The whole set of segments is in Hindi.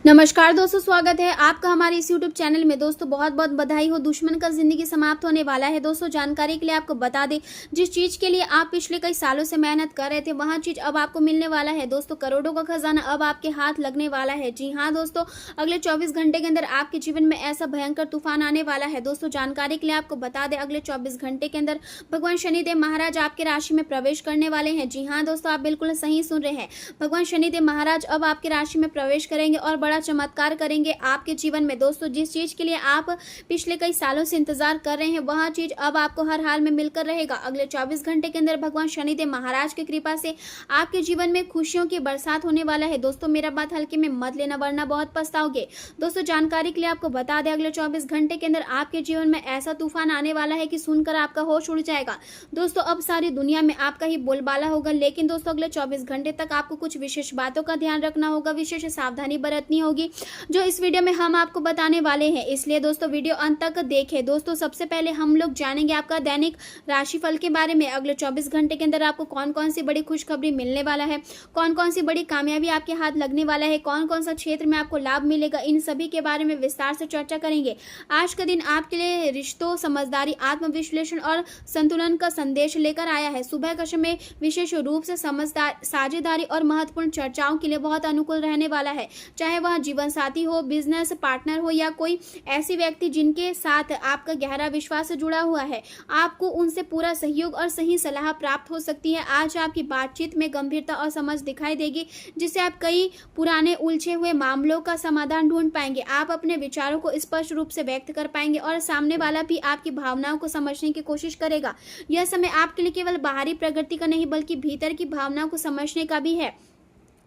नमस्कार दोस्तों, स्वागत है आपका हमारे इस YouTube चैनल में। दोस्तों बहुत बहुत बधाई हो, दुश्मन का जिंदगी समाप्त होने वाला है। दोस्तों जानकारी के लिए आपको बता दें, जिस चीज के लिए आप पिछले कई सालों से मेहनत कर रहे थे वहां चीज अब आपको मिलने वाला है। दोस्तों करोड़ों का खजाना अब आपके हाथ लगने वाला है। जी हाँ दोस्तों, अगले 24 घंटे के अंदर आपके जीवन में ऐसा भयंकर तूफान आने वाला है। दोस्तों जानकारी के लिए आपको बता दें, अगले 24 घंटे के अंदर भगवान शनिदेव महाराज आपके राशि में प्रवेश करने वाले हैं। जी हाँ दोस्तों, आप बिल्कुल सही सुन रहे हैं। भगवान शनिदेव महाराज अब आपकी राशि में प्रवेश करेंगे और बड़ा चमत्कार करेंगे आपके जीवन में। दोस्तों जिस चीज के लिए आप पिछले कई सालों से इंतजार कर रहे हैं वहां चीज अब आपको हर हाल में मिलकर रहेगा। अगले 24 घंटे के अंदर भगवान शनिदेव महाराज की कृपा से आपके जीवन में खुशियों की बरसात होने वाला है। दोस्तों मेरा बात हल्के में मत लेना वरना बहुत पछताओगे। दोस्तों जानकारी के लिए आपको बता दें, अगले 24 घंटे के अंदर आपके जीवन में ऐसा तूफान आने वाला है कि सुनकर आपका होश उड़ जाएगा। दोस्तों अब सारी दुनिया में आपका ही बोलबाला होगा, लेकिन दोस्तों अगले 24 घंटे तक आपको कुछ विशेष बातों का ध्यान रखना होगा, विशेष सावधानी बरतनी होगी जो इस वीडियो में हम आपको बताने वाले हैं। इसलिए दोस्तों वीडियो अंत तक देखें। दोस्तों सबसे पहले हम लोग जानेंगे आपका दैनिक राशिफल के बारे में। अगले 24 घंटे के अंदर आपको कौन कौन सी बड़ी खुशखबरी मिलने वाला है, कौन कौन सी बड़ी कामयाबी आपके हाथ लगने वाला है, कौन कौन सा क्षेत्र में आपको लाभ मिलेगा, इन सभी के बारे में विस्तार से चर्चा करेंगे। आज का दिन आपके लिए रिश्तों, समझदारी, आत्मविश्लेषण और संतुलन का संदेश लेकर आया है। सुबह का समय विशेष रूप से समझदार, साझेदारी और महत्वपूर्ण चर्चाओं के लिए बहुत अनुकूल रहने वाला है। चाहे वह जीवन साथी हो, बिजनेस पार्टनर हो या कोई ऐसी व्यक्ति जिनके साथ आपका गहरा विश्वास जुड़ा हुआ है, आपको उनसे पूरा सहयोग और सही सलाह प्राप्त हो सकती है। आज आपकी बातचीत में गंभीरता और समझ दिखाई देगी, जिससे आप कई पुराने उलझे हुए मामलों का समाधान ढूंढ पाएंगे। आप अपने विचारों को स्पष्ट रूप से व्यक्त कर पाएंगे और सामने वाला भी आपकी भावनाओं को समझने की कोशिश करेगा। यह समय आपके लिए केवल बाहरी प्रगति का नहीं बल्कि भीतर की भावनाओं को समझने का भी है।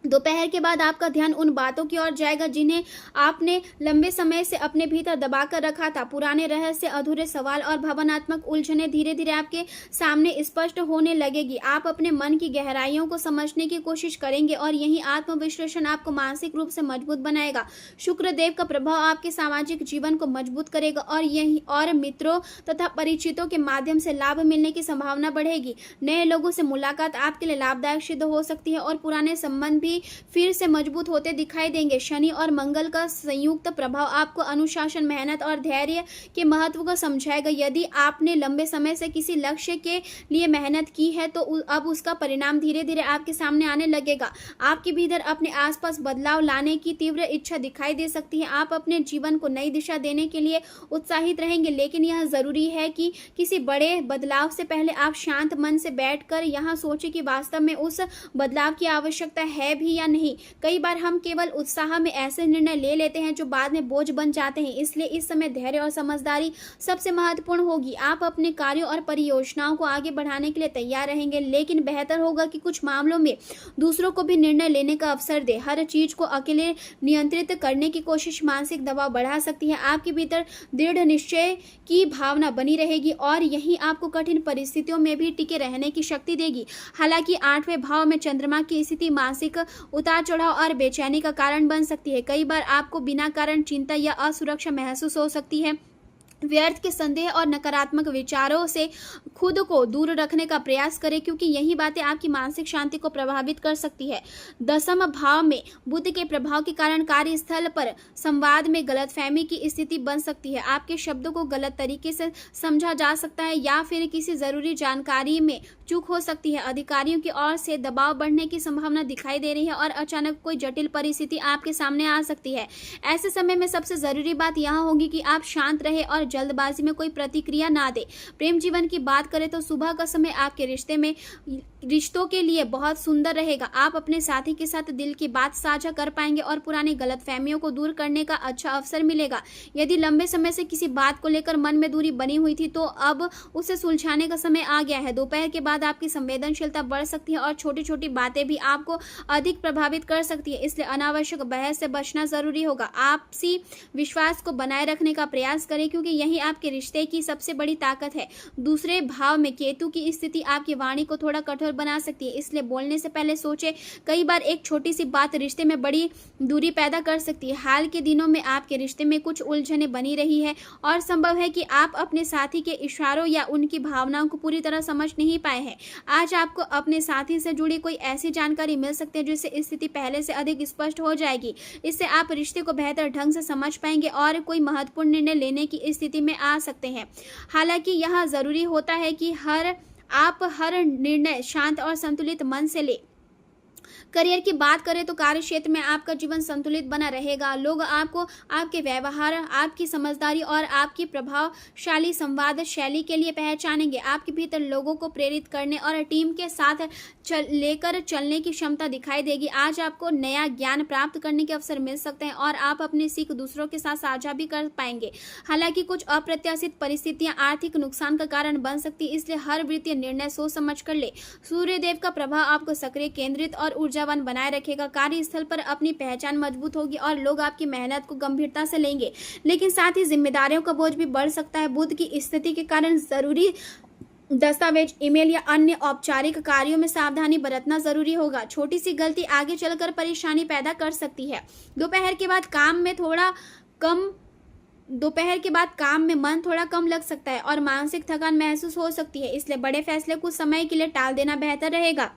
दोपहर के बाद आपका ध्यान उन बातों की ओर जाएगा जिन्हें आपने लंबे समय से अपने भीतर दबाकर रखा था। पुराने रहस्य, अधूरे सवाल और भावनात्मक उलझने धीरे धीरे आपके सामने स्पष्ट होने लगेगी। आप अपने मन की गहराइयों को समझने की कोशिश करेंगे और यही आत्मविश्लेषण आपको मानसिक रूप से मजबूत बनाएगा। शुक्र देव का प्रभाव आपके सामाजिक जीवन को मजबूत करेगा और मित्रों तथा परिचितों के माध्यम से लाभ मिलने की संभावना बढ़ेगी। नए लोगों से मुलाकात आपके लिए लाभदायक सिद्ध हो सकती है और पुराने संबंध भी फिर से मजबूत होते दिखाई देंगे। शनि और मंगल का संयुक्त प्रभाव आपको अनुशासन, मेहनत और धैर्य के महत्व को समझाएगा। यदि आपने लंबे समय से किसी लक्ष्य के लिए मेहनत की है तो अब उसका परिणाम धीरे धीरे आपके सामने आने लगेगा। आपके भीतर अपने आसपास बदलाव लाने की तीव्र इच्छा दिखाई दे सकती है। आप अपने जीवन को नई दिशा देने के लिए उत्साहित रहेंगे, लेकिन यह जरूरी है कि किसी बड़े बदलाव से पहले आप शांत मन से बैठकर यहां सोचें कि वास्तव में उस बदलाव की आवश्यकता है भी या नहीं। कई बार हम केवल उत्साह में ऐसे निर्णय ले लेते हैं जो बाद में बोझ बन जाते हैं। इसलिए इस समय धैर्य और समझदारी सबसे महत्वपूर्ण होगी। आप अपने कार्यों और परियोजनाओं को आगे बढ़ाने के लिए तैयार रहेंगे, लेकिन बेहतर होगा कि कुछ मामलों में दूसरों को भी निर्णय लेने का अवसर दे। हर चीज को अकेले नियंत्रित करने की कोशिश मानसिक दबाव बढ़ा सकती है। आपके भीतर दृढ़ निश्चय की भावना बनी रहेगी और यही आपको कठिन परिस्थितियों में भी टिके रहने की शक्ति देगी। हालांकि 8वें भाव में चंद्रमा की स्थिति मानसिक उतार चढ़ाव और बेचैनी का कारण बन सकती है। कई बार आपको बिना कारण चिंता या असुरक्षा महसूस हो सकती है। व्यर्थ के संदेह और नकारात्मक विचारों से खुद को दूर रखने का प्रयास करें, क्योंकि यही बातें आपकी मानसिक शांति को प्रभावित कर सकती है। 10वें भाव में बुध के प्रभाव के कारण कार्यस्थल पर संवाद में गलतफहमी की स्थिति बन सकती है। आपके शब्दों को गलत तरीके से समझा जा सकता है या फिर किसी जरूरी जानकारी में चूक हो सकती है। अधिकारियों की ओर से दबाव बढ़ने की संभावना दिखाई दे रही है और अचानक कोई जटिल परिस्थिति आपके सामने आ सकती है। ऐसे समय में सबसे जरूरी बात यह होगी कि आप शांत रहे और जल्दबाजी में कोई प्रतिक्रिया ना दे। प्रेम जीवन की बात करें तो सुबह का समय आपके रिश्तों के लिए बहुत सुंदर रहेगा। आप अपने साथी के साथ दिल की बात साझा कर पाएंगे और पुरानी गलतफहमियों को दूर करने का अच्छा अवसर मिलेगा। यदि लंबे समय से किसी बात को लेकर मन में दूरी बनी हुई थी तो अब उसे सुलझाने का समय आ गया है। दोपहर के बाद आपकी संवेदनशीलता बढ़ सकती है और छोटी छोटी बातें भी आपको अधिक प्रभावित कर सकती है। इसलिए अनावश्यक बहस से बचना जरूरी होगा। आपसी विश्वास को बनाए रखने का प्रयास करें, क्योंकि यही आपके रिश्ते की सबसे बड़ी ताकत है। दूसरे भाव में केतु की स्थिति आपकी वाणी को थोड़ा कठोर बना सकती है, इसलिए बोलने से पहले सोचें। कई बार एक छोटी सी बात रिश्ते में बड़ी दूरी पैदा कर सकती है। हाल के दिनों में आपके रिश्ते में कुछ उलझने बनी रही है और संभव है कि आप अपने साथी के इशारों या उनकी भावनाओं को पूरी तरह समझ नहीं पाए हैं। आज आपको अपने साथी से जुड़ी कोई ऐसी जानकारी मिल सकती है जिससे स्थिति पहले से अधिक स्पष्ट हो जाएगी। इससे आप रिश्ते को बेहतर ढंग से समझ पाएंगे और कोई महत्वपूर्ण निर्णय लेने की स्थिति में आ सकते हैं। हालांकि यह जरूरी होता है कि आप हर निर्णय शांत और संतुलित मन से लें। करियर की बात करें तो कार्य क्षेत्र में आपका जीवन संतुलित बना रहेगा। लोग आपको आपके व्यवहार, आपकी समझदारी और आपकी प्रभावशाली संवाद शैली के लिए पहचानेंगे। आपके भीतर लोगों को प्रेरित करने और टीम के साथ लेकर चलने की क्षमता दिखाई देगी। आज आपको नया ज्ञान प्राप्त करने के अवसर मिल सकते हैं और आप अपनी सीख दूसरों के साथ साझा भी कर पाएंगे। हालांकि कुछ अप्रत्याशित परिस्थितियां आर्थिक नुकसान का कारण बन सकती है, इसलिए हर वित्तीय निर्णय सोच समझ कर ले। सूर्यदेव का प्रभाव आपको सक्रिय, केंद्रित और ऊर्जावान बनाए रखेगा। कार्यस्थल पर अपनी पहचान मजबूत होगी और लोग आपकी मेहनत को गंभीरता से लेंगे, लेकिन साथ ही जिम्मेदारियों का बोझ भी बढ़ सकता है। बुध की स्थिति के कारण जरूरी दस्तावेज, ईमेल या अन्य औपचारिक कार्यों में सावधानी बरतना जरूरी होगा। छोटी सी गलती आगे चलकर परेशानी पैदा कर सकती है। दोपहर के बाद काम में मन थोड़ा कम लग सकता है और मानसिक थकान महसूस हो सकती है, इसलिए बड़े फैसले कुछ समय के लिए टाल देना बेहतर रहेगा।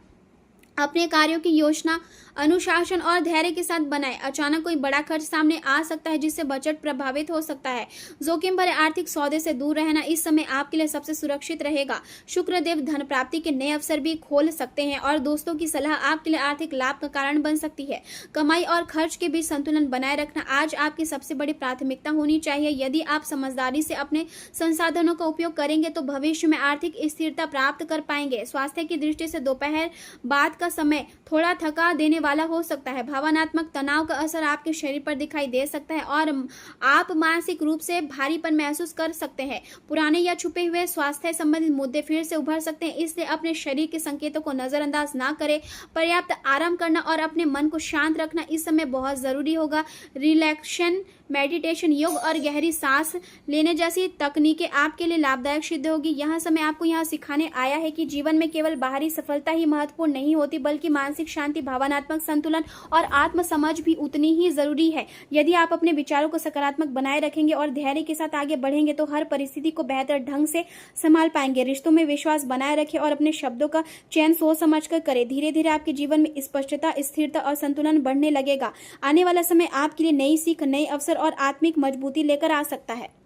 अपने कार्यों की योजना, अनुशासन और धैर्य के साथ बनाएं। अचानक कोई बड़ा खर्च सामने आ सकता है जिससे बजट प्रभावित हो सकता है। जोखिम भरे आर्थिक सौदे से दूर रहना इस समय आपके लिए सबसे सुरक्षित रहेगा। शुक्रदेव धन प्राप्ति के नए अवसर भी खोल सकते हैं और दोस्तों की सलाह आपके लिए आर्थिक लाभ का कारण बन सकती है। कमाई और खर्च के बीच संतुलन बनाए रखना आज आपकी सबसे बड़ी प्राथमिकता होनी चाहिए। यदि आप समझदारी से अपने संसाधनों का उपयोग करेंगे तो भविष्य में आर्थिक स्थिरता प्राप्त कर पाएंगे। स्वास्थ्य की दृष्टि से दोपहर बाद का समय थोड़ा थका देने वाला हो सकता है। भावनात्मक तनाव का असर आपके शरीर पर दिखाई दे सकता है और आप मानसिक रूप से भारीपन महसूस कर सकते हैं। पुराने या छुपे हुए स्वास्थ्य संबंधित मुद्दे फिर से उभर सकते हैं, इसलिए अपने शरीर के संकेतों को नजरअंदाज ना करें। पर्याप्त आराम करना और अपने मन को शांत रखना इस समय बहुत जरूरी होगा। रिलैक्सेशन, मेडिटेशन, योग और गहरी सांस लेने जैसी तकनीकें आपके लिए लाभदायक सिद्ध होगी। यह समय आपको यहाँ सिखाने आया है कि जीवन में केवल बाहरी सफलता ही महत्वपूर्ण नहीं होती, बल्कि मानसिक शांति, भावनात्मक संतुलन और आत्म समझ भी उतनी ही जरूरी है। यदि आप अपने विचारों को सकारात्मक बनाए रखेंगे और धैर्य के साथ आगे बढ़ेंगे तो हर परिस्थिति को बेहतर ढंग से संभाल पाएंगे। रिश्तों में विश्वास बनाए रखें और अपने शब्दों का चयन सोच समझ कर करें। धीरे धीरे आपके जीवन में स्पष्टता, स्थिरता और संतुलन बढ़ने लगेगा। आने वाला समय आपके लिए नई सीख, नए अवसर और आत्मिक मजबूती लेकर आ सकता है।